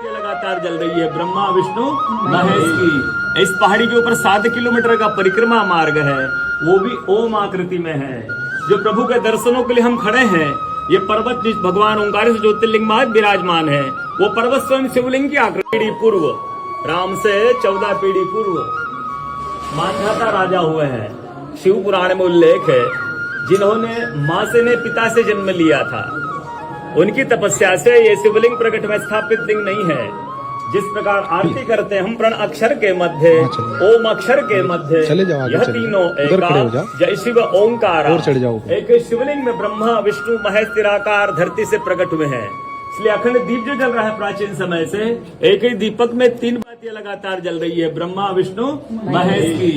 बातें लगातार जल रही है ब्रह्मा विष्णु महेश की। इस पहाड़ी के ऊपर 7 किलोमीटर का परिक्रमा मार्ग है, वो भी ओम आकृति में है। जो प्रभु के दर्शनों के लिए हम खड़े हैं, ये पर्वत जिस भगवान ओंकारेश्वर ज्योतिर्लिंग में विराजमान है, वो पर्वत स्वयं शिवलिंग की आकृति पूर्व राम से 14 पीढ़ी पूर्व मानधाता राजा हुए हैं। शिव पुराण में उल्लेख है, जिन्होंने मां से ने पिता से जन्म लिया था, उनकी तपस्या से ये शिवलिंग प्रकट में स्थापित लिंग नहीं है। जिस प्रकार आरती करते हैं हम प्रण अक्षर के मध्य, ओम अक्षर के मध्य, यह तीनों एका जय शिव ओंकार, एक शिवलिंग में ब्रह्मा विष्णु महेश निराकार धरती से प्रकट हुए हैं। इसलिए अखंड दीप जो जल रहा है प्राचीन समय से, एक ही दीपक में 3 बातें लगातार जल रही है ब्रह्मा विष्णु महेश की।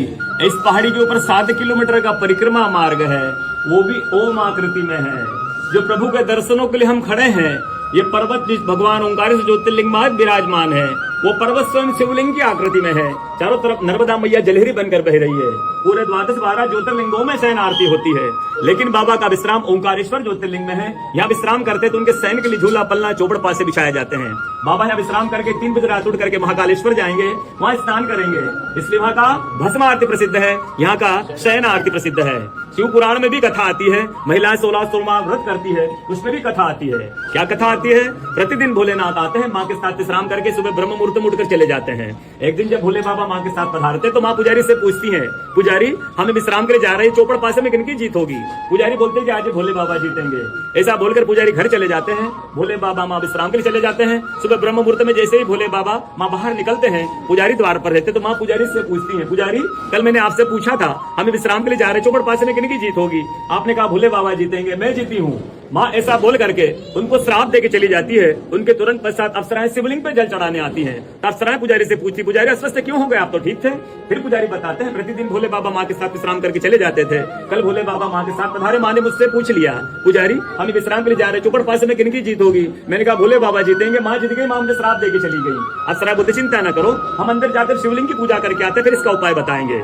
इस पहाड़ी के ऊपर 7 किलोमीटर का परिक्रमा मार्ग है, वो भी ओम आकृति में है। जो प्रभु के दर्शनों के लिए हम खड़े हैं, ये पर्वत जिस भगवान ओंकारेश्वर ज्योतिर्लिंग में विराजमान है, वो पर्वत स्वयं शिवलिंग की आकृति में है। चारों तरफ नर्मदा मैया जलहरी बनकर बह रही है। पूरे 12 ज्योतिर्लिंगों में शयन आरती होती है, लेकिन बाबा का विश्राम ओंकारेश्वर ज्योतिर्लिंग में है। यहाँ विश्राम करते तो उनके शयन के लिए झूला पलना चौपड़ पासे बिछाए जाते हैं। बाबा यहाँ विश्राम करके 3 बजे रात उठ करके महाकालेश्वर जाएंगे, वहाँ स्नान करेंगे। इसलिए वहाँ का भस्म आरती प्रसिद्ध है, यहाँ का शयन आरती प्रसिद्ध है। शिव पुराण में भी कथा आती है, महिलाएं 16 सोमवार व्रत करती है, उसमें भी कथा आती है। क्या कथा आती है? प्रतिदिन भोलेनाथ आते हैं, माँ के साथ विश्राम करके सुबह ब्रह्म मुहूर्त में उठकर चले जाते हैं। एक दिन जब भोले बाबा माँ के साथ पधारते तो माँ पुजारी से पूछती है, पुजारी हमें विश्राम के लिए जा रहे हैं, चौपड़ पासे में किनकी जीत होगी? पुजारी बोलते हैं कि आज भोले बाबा जीतेंगे। ऐसा बोलकर पुजारी घर चले जाते हैं। भोले बाबा माँ विश्राम के लिए चले जाते हैं। सुबह ब्रह्म मुहूर्त में जैसे ही भोले बाबा माँ बाहर निकलते हैं, पुजारी द्वार पर रहते तो माँ पुजारी से पूछती है, पुजारी कल मैंने आपसे पूछा था हमें विश्राम के लिए जा रहे, चौपड़ पासे में किनकी जीत होगी? आपने कहा भोले बाबा जीतेंगे, मैं जीती हूँ। माँ ऐसा बोल करके उनको श्राप देके चली जाती है। उनके तुरंत पश्चात अप्सराएं शिवलिंग पे जल चढ़ाने आती हैं। अप्सराएं पुजारी से पूछती, पुजारी अस्वस्थ क्यों हो गए, आप तो ठीक थे? फिर पुजारी बताते हैं, प्रतिदिन भोले बाबा माँ के साथ विश्राम करके चले जाते थे। कल भोले बाबा माँ के साथ पधारे, माँ ने मुझसे पूछ लिया, पुजारी हम विश्राम के लिए जा रहे, चौपड़ पासे में किनकी जीत होगी? मैंने कहा भोले बाबा जीतेंगे। माँ जीत गई, माँ मुझे श्राप देके चली गई। अप्सरा बोलते चिंता न करो, हम अंदर जाकर शिवलिंग की पूजा करके आते, फिर इसका उपाय बताएंगे।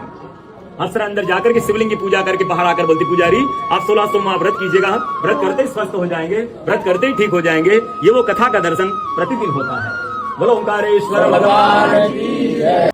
अप्सरा अंदर जाकर के शिवलिंग की पूजा करके बाहर आकर बोलती, पुजारी आप 16 सोमवार व्रत कीजिएगा, व्रत करते ही स्वस्थ हो जाएंगे, व्रत करते ही ठीक हो जाएंगे। ये वो कथा का दर्शन प्रतिदिन होता है। बोलो ओंकारेश्वर भगवान की जय।